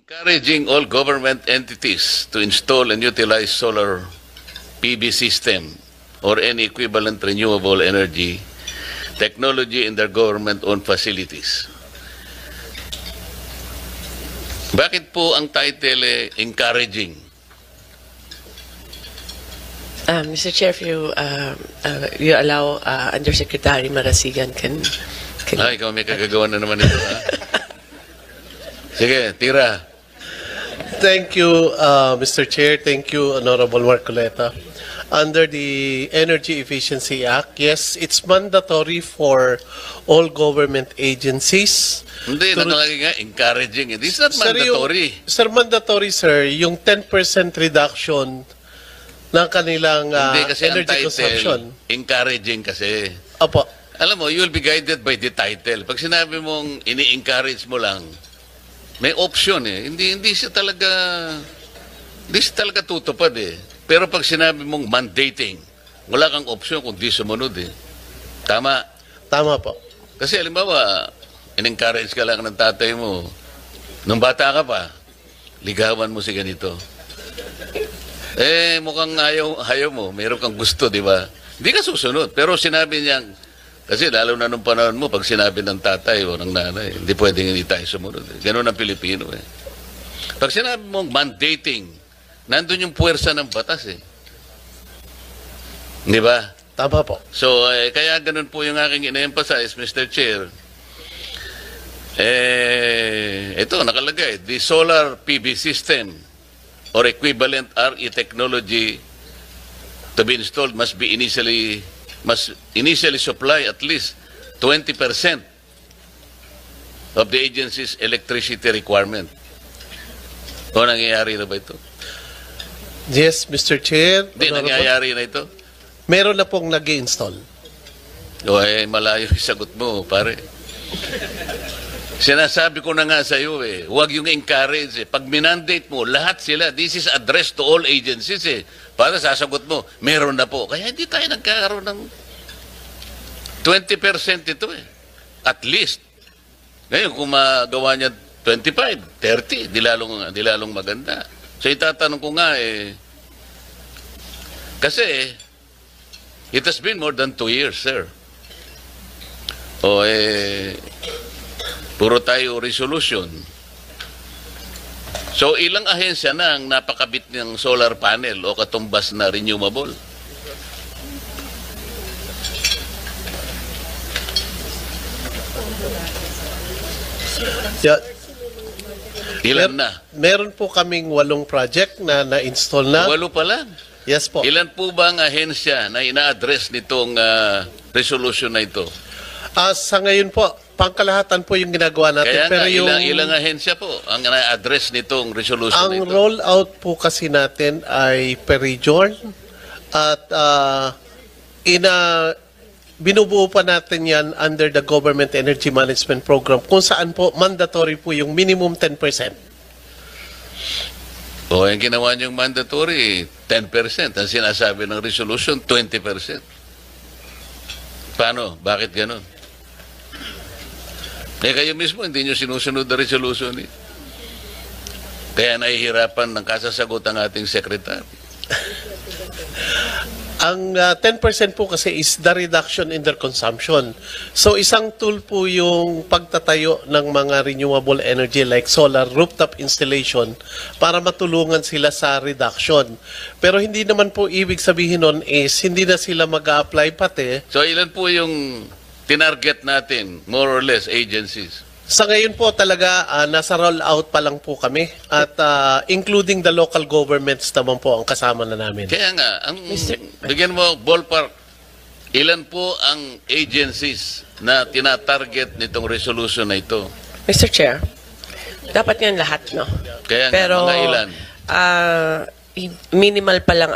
encouraging all government entities to install and utilize solar PV system or any equivalent renewable energy technology in their government-owned facilities. Bakit po ang title encouraging? Mr. Chair, if you allow Undersecretary Marasigan can Ikaw may kagagawa na naman ito, ha? Sige, tira. Thank you, Mr. Chair. Thank you, Honorable Marcoleta. Under the Energy Efficiency Act, yes, it's mandatory for all government agencies. Hindi, nakalagay nga, encouraging. It's not mandatory. Sir, mandatory, sir, yung 10% reduction ng kanilang Hindi, kasi ang energy title, consumption. encouraging kasi. Opo. Alam mo, you'll be guided by the title. Pag sinabi mong ini-encourage mo lang, may option eh. Hindi siya talaga tutupad eh. Pero pag sinabi mong mandating, wala kang option kung di sumunod eh. Tama? Tama po. Kasi halimbawa, in-encourage ka lang ng tatay mo. Nung bata ka pa, ligawan mo si ganito. Mukhang ayaw mo. Meron kang gusto, di ba? Hindi ka susunod. Pero sinabi niya, kasi lalo na nung panahon mo, pag sinabi ng tatay o ng nanay, hindi pwedeng hindi tayo sumunod. Ganun ang Pilipino eh. Pag sinabi mong mandating, nandun yung puwersa ng batas eh. Di ba? Tama po. So, kaya ganun po yung aking ina-emphasize, Mr. Chair. Ito, nakalagay, the solar PV system or equivalent RE technology to be installed must initially supply at least 20% of the agency's electricity requirement. O nangyayari na ba ito? Yes, Mr. Chair. Hindi, nangyayari na ito? Meron na pong nag-i-install. O malayo yung sagot mo, pare. Sinasabi ko na nga sa iyo huwag yung encourage eh. Pag minandate mo, lahat sila, this is addressed to all agencies eh. Para sasagot mo, meron na po. Kaya hindi tayo nagkakaroon ng 20% ito eh. At least. Ngayon, kung magawa niya 25, 30, di lalong maganda. So itatanong ko nga kasi it has been more than 2 years, sir. Puro tayo resolution. So, ilang ahensya na ang napakabit ng solar panel o katumbas na renewable? Yeah. Ilan na? Meron po kaming 8 project na na-install na. 8 pa lang? Yes po. Ilan po ba ang ahensya na ina-address nitong resolution na ito? Sa ngayon po, pangkalahatan po yung ginagawa natin. Kaya pero nga, ilang ahensya po ang na-address nitong resolution na ito? Ang rollout po kasi natin ay per region at binubuo pa natin yan under the Government Energy Management Program kung saan po mandatory po yung minimum 10%. O, yung ginawa niyong mandatory, 10%. Ang sinasabi ng resolution, 20%. Paano? Bakit ganon? Kayo mismo, hindi nyo sinusunod na resolution eh. Kaya nahihirapan ng kasasagot ang ating secretary. Ang 10% po kasi is the reduction in their consumption. So isang tool po yung pagtatayo ng mga renewable energy like solar rooftop installation para matulungan sila sa reduction. Pero hindi naman po ibig sabihin nun is hindi na sila mag-a-apply pati. So ilan po yung tinarget natin, more or less, agencies? Sa ngayon po talaga, nasa rollout pa lang po kami at including the local governments naman po ang kasama na namin. Kaya nga, bigyan mo ballpark, ilan po ang agencies na tinatarget nitong resolution na ito? Mr. Chair, dapat yan lahat, no? Kaya nga, pero, mga ilan? Minimal pa lang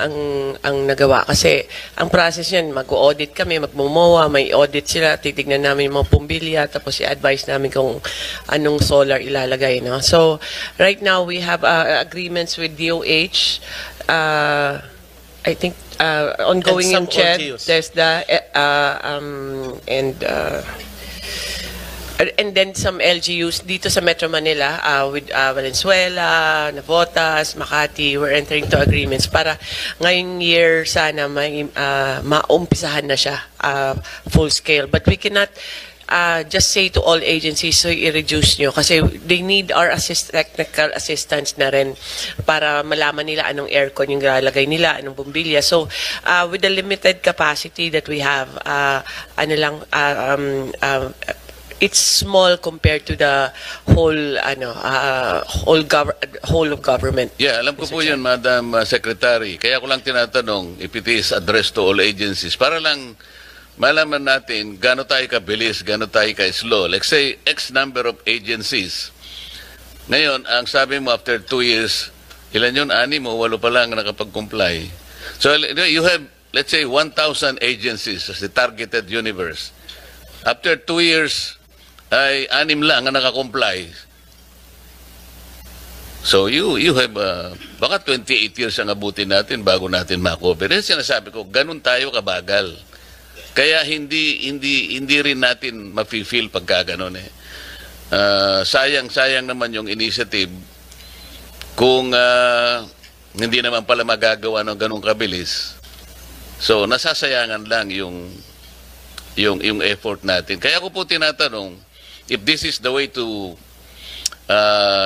ang nagawa kasi ang process yan, mag-audit kami, magmumowa, may audit sila, titignan namin yung mga pumbilya, tapos i-advise namin kung anong solar ilalagay. No? So, right now, we have agreements with DOH, I think, ongoing in CHED, there's the, and And then some LGUs dito sa Metro Manila with Valenzuela, Navotas, Makati, we're entering to agreements para ngayong year sana may maumpisahan na siya full scale. But we cannot just say to all agencies, so i-reduce nyo kasi they need our technical assistance na rin para malaman nila anong aircon yung lalagay nila, anong bumbilya. So with the limited capacity that we have, it's small compared to the whole of government. Yeah, alam ko po yun, Madam Secretary. Kaya ko lang tinatanong if it is addressed to all agencies para lang malaman natin gaano tayo kabilis, gaano tayo ka-slow. Let's say X number of agencies. Ngayon, ang sabi mo after 2 years, ilan yun? 6 o 8 pa lang nakapag-comply. So you have, let's say, 1,000 agencies as the targeted universe. After 2 years, ay 6 lang ang nakakomply. So you have baka 28 years ang abutin natin bago natin ma-cover. Yan sinasabi ko, ganun tayo kabagal. Kaya hindi rin natin mafe-feel pagka ganun eh. Sayang naman yung initiative kung hindi naman pala magagawa ng ganung kabilis. So nasasayangan lang yung effort natin. Kaya ko po tinatanong, if this is the way to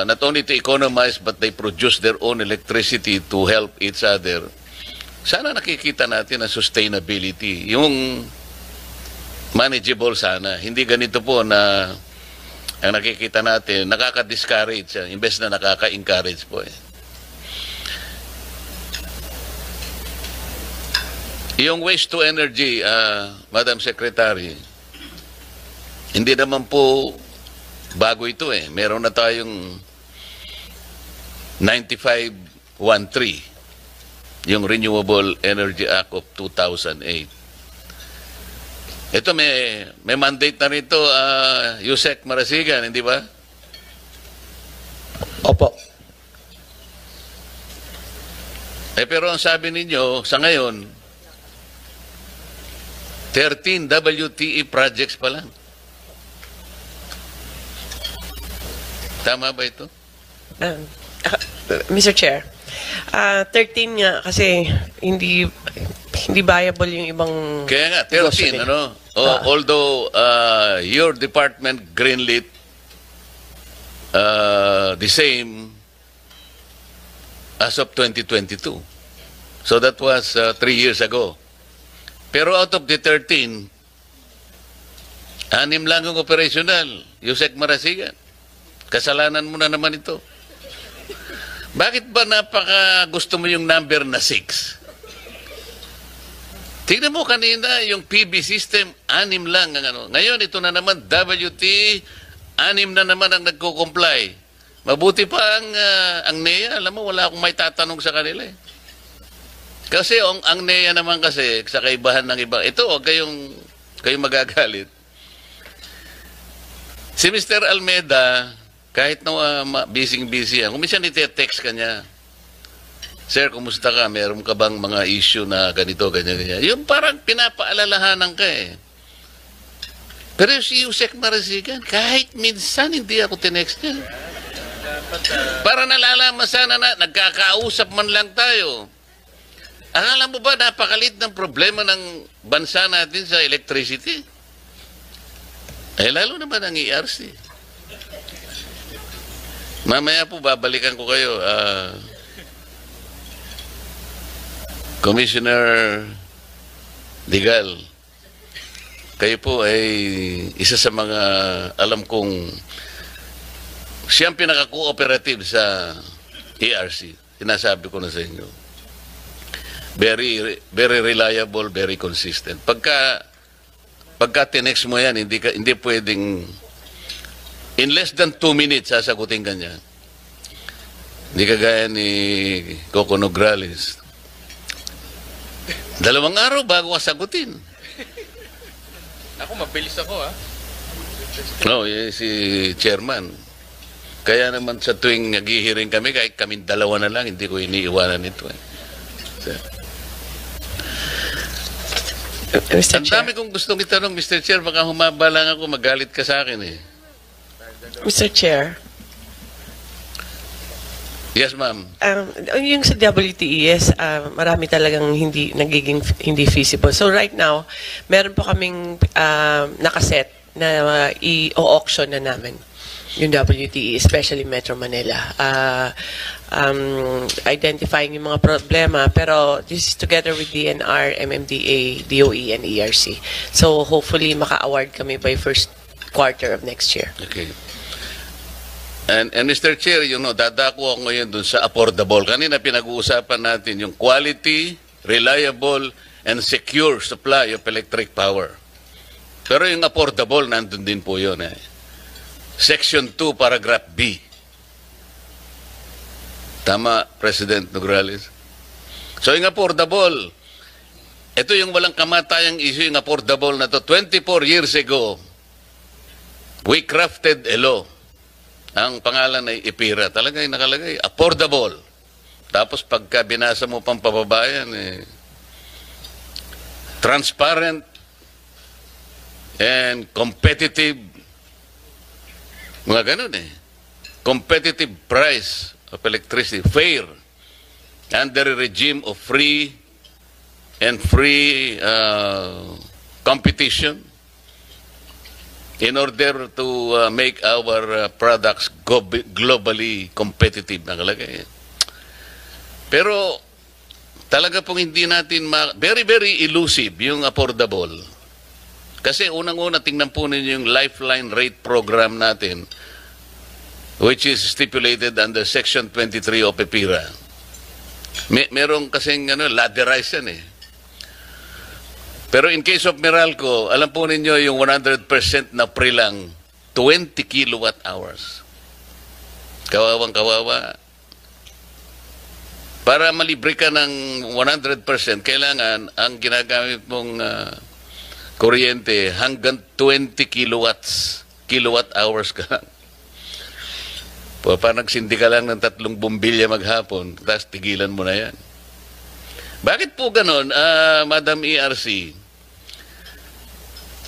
not only to economize but they produce their own electricity to help each other, sana nakikita natin ang sustainability, yung manageable sana. Hindi ganito po na ang nakikita natin, nakaka-discourage, imbes na nakaka-encourage po eh. Yung waste to energy, Madam Secretary, hindi naman po bago ito eh. Meron na tayong 9513, yung Renewable Energy Act of 2008. Ito may mandate na rito, Yusek Marasigan, hindi ba? Opo. Pero ang sabi ninyo, sa ngayon, 13 WTE projects pa lang. Tama ba ito? Mr. Chair, 13 nga kasi hindi viable yung ibang Kaya nga, 13, ano? Although your department greenlit the same as of 2022. So that was 3 years ago. Pero out of the 13, 6 lang ang operational. Yusek Marasigan. Kasalanan mo na naman ito. Bakit ba napaka gusto mo yung number na 6? Tingnan mo kanina yung PB system, 6 lang ang ano. Ngayon ito na naman WT, 6 na naman ang nagko-comply. Mabuti pa ang NEA, alam mo wala akong may tatanong sa kanila eh. Kasi ang NEA naman kasi sa kaibahan ng iba, ito huwag kayong magagalit. Si Mr. Almeda, kahit na busy yan, kung minsan ite-text ka niya, Sir, kumusta ka? Meron ka bang mga issue na ganito, ganyan. Yung parang pinapaalalahanan ka eh. Pero si Yusek Marasigan, kahit minsan hindi ako tinext niya. Para nalalaman sana na nagkakausap man lang tayo. Akala mo ba napakalit ng problema ng bansa natin sa electricity? Lalo naman ang ERC. Mamaya po babalikan ko kayo. Commissioner Digal, kayo po ay isa sa mga alam kong siyang pinaka-cooperative sa ERC. Sinasabi ko na sa inyo. Very reliable, very consistent. Pagka tinext mo yan, hindi pwedeng in less than 2 minutes sasagutin ka niya. Hindi kagaya ni Coco Nograles. 2 araw bago ka sagutin. Ako, mabilis ako No, si chairman. Kaya naman sa tuwing naghihiring kami, kahit kami 2 na lang, hindi ko iniiwanan ito eh. Mr. Ang Chair. dami kong gustong itanong, Mr. Chair, baka humaba lang ako, magalit ka sa akin eh. Mr. Chair, Yes, ma'am. yung sa WTES, marami talagang hindi feasible. So right now, meron po kaming nakaset na i-auction na namin yung WTE, especially Metro Manila. Identifying yung mga problema, pero this is together with DNR, MMDA, DOE, and ERC. So hopefully maka-award kami by first quarter of next year. Okay. And Mr. Chair, dadako ako ngayon dun sa affordable. Kanina pinag-uusapan natin yung quality, reliable, and secure supply of electric power. Pero yung affordable, nandun din po yun. Section 2, paragraph B. Tama, President Nograles? So yung affordable, ito yung walang kamatayang issue, yung affordable na to. 24 years ago, we crafted a law. Ang pangalan ay IPIRA. Talagang nakalagay, affordable. Tapos pagka binasa mo pang pababayan, transparent and competitive. Mga ganun competitive price of electricity. Fair. Under a regime of free competition. In order to make our products globally competitive, nakalagay. Pero talaga pong hindi natin very, very elusive yung affordable. Kasi unang-una, tingnan po ninyo yung lifeline rate program natin, which is stipulated under Section 23 of EPIRA. Merong kasing ladderized yan Pero in case of Meralco, alam po ninyo yung 100% na free lang, 20 kilowatt hours. Kawawang-kawawa. Para malibre ka ng 100%, kailangan ang ginagamit mong kuryente hanggang 20 kilowatt hours ka lang. Parang nagsindi ka lang ng 3 bumbilya maghapon, tapos tigilan mo na yan. Bakit po ganon, Madam ERC?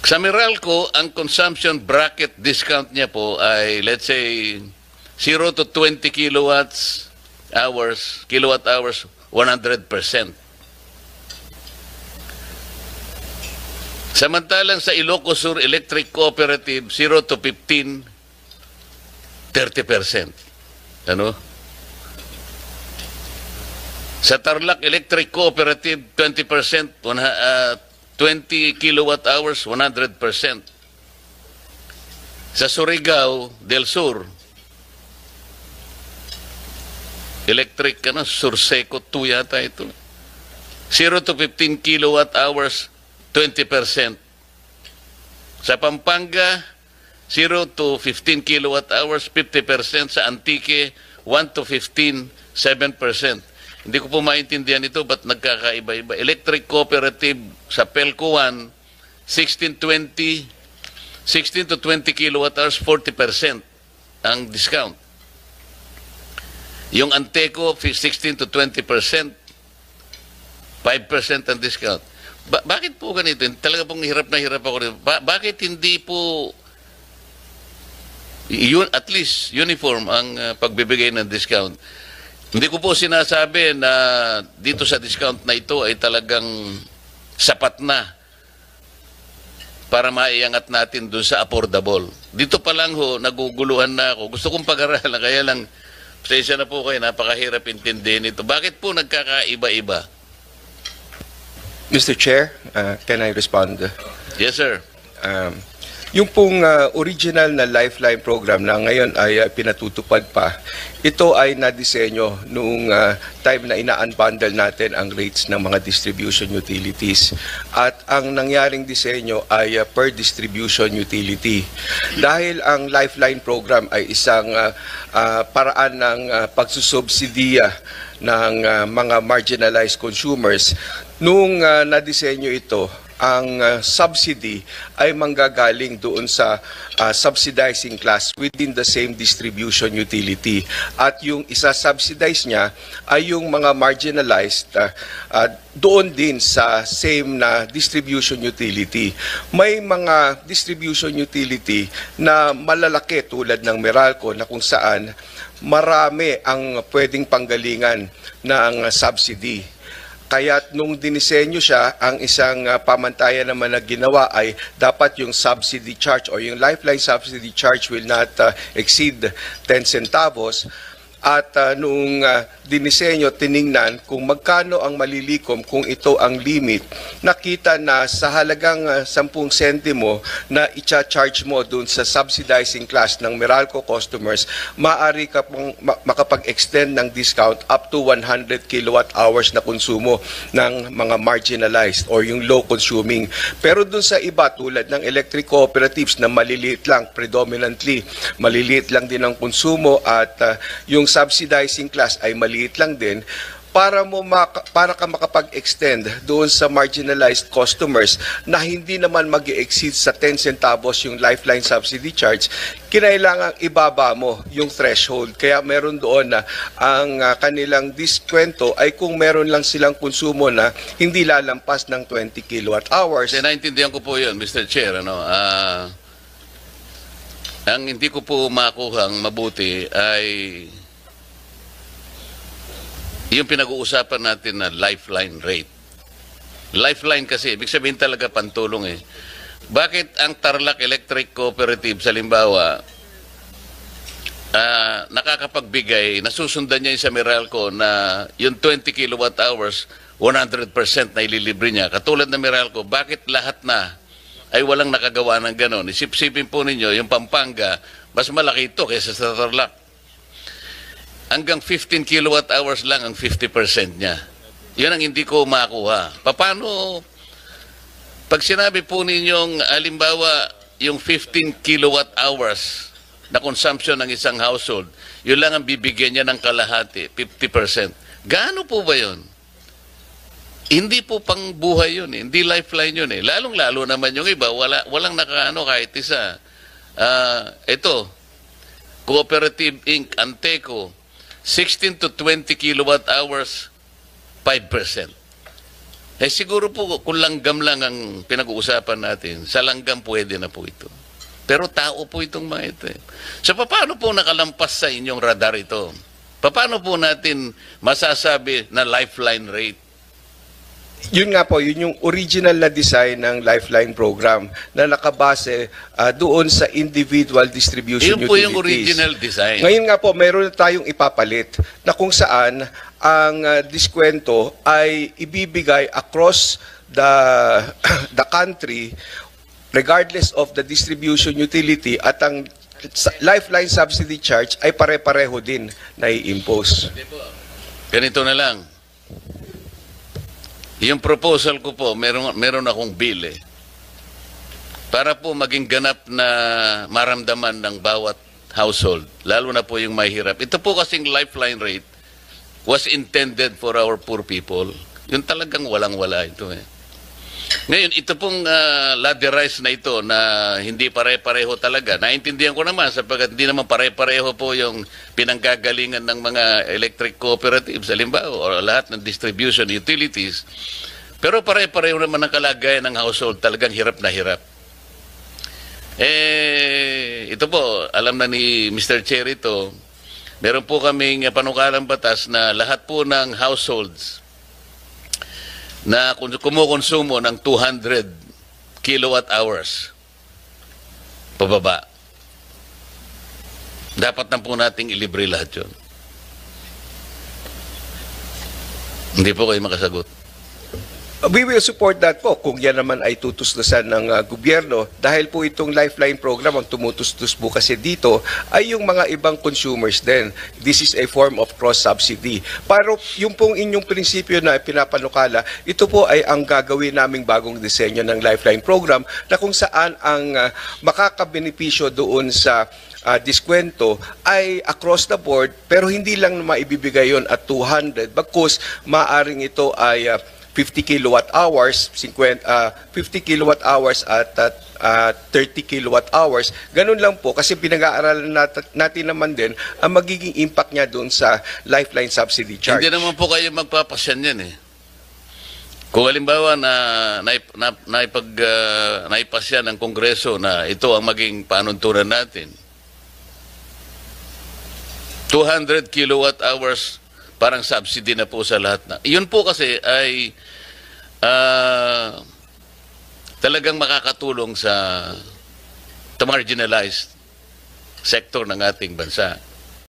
Sa Meralco, ang consumption bracket discount niya po ay, let's say, 0 to 20 kilowatt hours, 100%. Samantalang sa Ilocos Sur Electric Cooperative, 0 to 15, 30%. Sa Tarlac Electric Cooperative, 20%, 20 kilowatt hours, 100%. Sa Surigao del Sur, electric, Surseco 2 yata ito. 0 to 15 kilowatt hours, 20%. Sa Pampanga, 0 to 15 kilowatt hours, 50%. Sa Antique, 1 to 15, 7%. Hindi ko po maintindihan ito, ba't nagkakaiba-iba? Electric Cooperative sa Pelco 1, 16 to 20 kilowatt hours, 40% ang discount. Yung Anteco, 16 to 20%, 5% ang discount. Bakit po ganito? Talaga pong hirap na hirap ako rin. Bakit hindi po at least uniform ang pagbibigay ng discount? Hindi ko po sinasabi na dito sa discount na ito ay talagang sapat na para maiangat natin doon sa affordable. Dito pa lang naguguluhan na ako. Gusto kong pag-aralan, kaya lang, pasensya na po kayo, napakahirap intindihin ito. Bakit po nagkakaiba-iba? Mr. Chair, can I respond? Yes, sir. Yung pong original na Lifeline program na ngayon ay pinatutupad pa, ito ay nadisenyo noong time na ina-unbundle natin ang rates ng mga distribution utilities. At ang nangyaring disenyo ay per distribution utility. Dahil ang Lifeline program ay isang paraan ng pagsusubsidiya ng mga marginalized consumers, noong nadisenyo ito, ang subsidy ay manggagaling doon sa subsidizing class within the same distribution utility. At yung isa-subsidize niya ay yung mga marginalized doon din sa same na distribution utility. May mga distribution utility na malalaki tulad ng Meralco na kung saan marami ang pwedeng panggalingan ng subsidy. Kaya nung dinisenyo siya, ang isang pamantayan naman na ginawa ay dapat yung subsidy charge o yung lifeline subsidy charge will not exceed 10 centavos. At nung dinisenyo, tiningnan kung magkano ang malilikom kung ito ang limit. Nakita na sa halagang 10 sentimo na i-charge mo dun sa subsidizing class ng Meralco customers, maaari ka pong makapag-extend ng discount up to 100 kilowatt hours na konsumo ng mga marginalized or yung low consuming. Pero dun sa iba tulad ng electric cooperatives na maliliit lang, predominantly maliliit lang din ang konsumo at yung subsidizing class ay maliit lang din, para ka makapag-extend doon sa marginalized customers na hindi naman mag-exceed sa 10 centavos yung lifeline subsidy charge, kinailangan ibaba mo yung threshold. Kaya meron doon na ang kanilang diskwento ay kung meron lang silang konsumo na hindi lalampas ng 20 kilowatt hours. Kasi naintindihan ko po yun, Mr. Chair. Ang hindi ko po makuhang mabuti ay yung pinag-uusapan natin na lifeline rate. Lifeline kasi, ibig sabihin talaga pantulong eh. Bakit ang Tarlac Electric Cooperative sa Limbawa nakakapagbigay, nasusundan niya yung sa Meralco na yung 20 kilowatt hours, 100% na ililibre niya. Katulad ng Meralco, bakit lahat na ay walang nakagawa ng ganon? Isip-sipin po ninyo, yung Pampanga, mas malaki ito kaysa sa Tarlac. Hanggang 15 kilowatt hours lang ang 50% niya. Yun ang hindi ko makuha. Paano, pag sinabi po ninyong, halimbawa, yung 15 kilowatt hours na consumption ng isang household, yun lang ang bibigyan niya ng kalahati, 50%. Gaano po ba yun? Hindi po pang buhay yun eh. Hindi lifeline yun eh. Lalong-lalo naman yung iba, walang nakaano kahit isa. Ito, Cooperative Inc., Anteco, 16 to 20 kilowatt hours, 5%. Eh siguro po kung langgam lang ang pinag-uusapan natin, sa langgam pwede na po ito. Pero tao po itong mga ito. So paano po nakalampas sa inyong radar ito? Paano po natin masasabi na lifeline rate? Yun nga po, yun yung original na design ng Lifeline program na nakabase doon sa individual distribution Yun utilities. po yung original design. Ngayon nga po, mayroon na tayong ipapalit na kung saan ang diskwento ay ibibigay across the country regardless of the distribution utility at ang Lifeline subsidy charge ay pare-pareho din na i-impose. Ganito na lang. Yung proposal ko po, meron akong bill eh. Para po maging ganap na maramdaman ng bawat household, lalo na po yung mahirap. Ito po kasing lifeline rate was intended for our poor people. Yung talagang walang-wala ito eh. Ngayon, ito pong ladderized na ito na hindi pare-pareho talaga. Naintindihan ko naman sapagkat hindi naman pare-pareho po yung pinanggagalingan ng mga electric cooperatives, halimbawa, o lahat ng distribution utilities. Pero pare-pareho naman ang kalagayan ng household, talagang hirap na hirap. Ito po, alam na ni Mr. Chair ito, meron po kaming panukalang batas na lahat po ng households na kumukonsumo ng 200 kilowatt hours pababa, dapat na po nating ilibre lahat yun. Hindi po kayo makasagot. We will support that po kung yan naman ay tutustusan ng gobyerno dahil po itong Lifeline program ang tumutustos po kasi dito ay yung mga ibang consumers din. This is a form of cross-subsidy. Pero yung pong inyong prinsipyo na pinapanukala, ito po ay ang gagawin naming bagong disenyo ng Lifeline program na kung saan ang makakabenepisyo doon sa diskwento ay across the board pero hindi lang maibibigay yon at 200 bagkus maaring ito ay 50 kilowatt hours, 50 kilowatt hours at 30 kilowatt hours. Ganun lang po kasi pinag-aaralan natin naman din ang magiging impact niya doon sa lifeline subsidy charge. Hindi naman po kayo magpapasyan yan eh. Kung halimbawa na naipasya ng Kongreso na ito ang maging panuntunan natin, 200 kilowatt hours parang subsidy na po sa lahat na. Yun po kasi ay talagang makakatulong sa marginalized sector ng ating bansa.